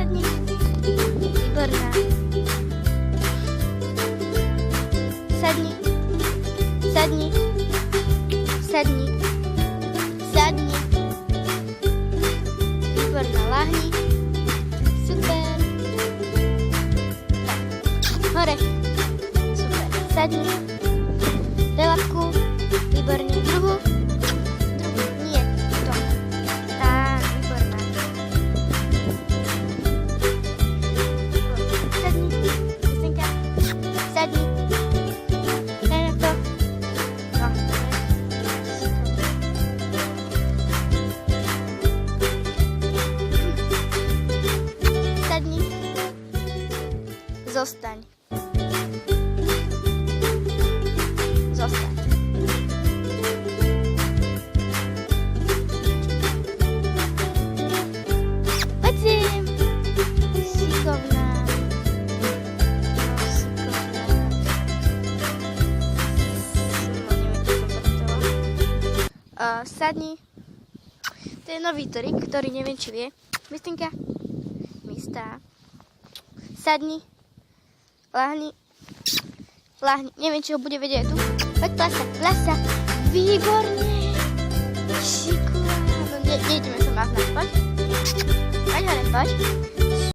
Sedni. Výborná. Sedni. Sedni. Sedni. Sadni. Výborná, lahni. Super. Hore. Super. Sadni. Daj labku. Výborne. Druhú. Nie. To. Tá, výborná. Sadni. Jesenka. Sadni. Daj na to. No. Sadni. Zostaň. Zostaň. Poď sem. Šikovná. No, šikovná. Sadni. To je nový trik, ktorý neviem, či vie. Mistinka. Mistá. Sadni. Lahni. Lahni. Neviem, či ho bude vedieť tu. Poď, plasa. Plasa. Výborne. Šikovná. No, nejdeme sa máhnať. Poď. Poď, poď.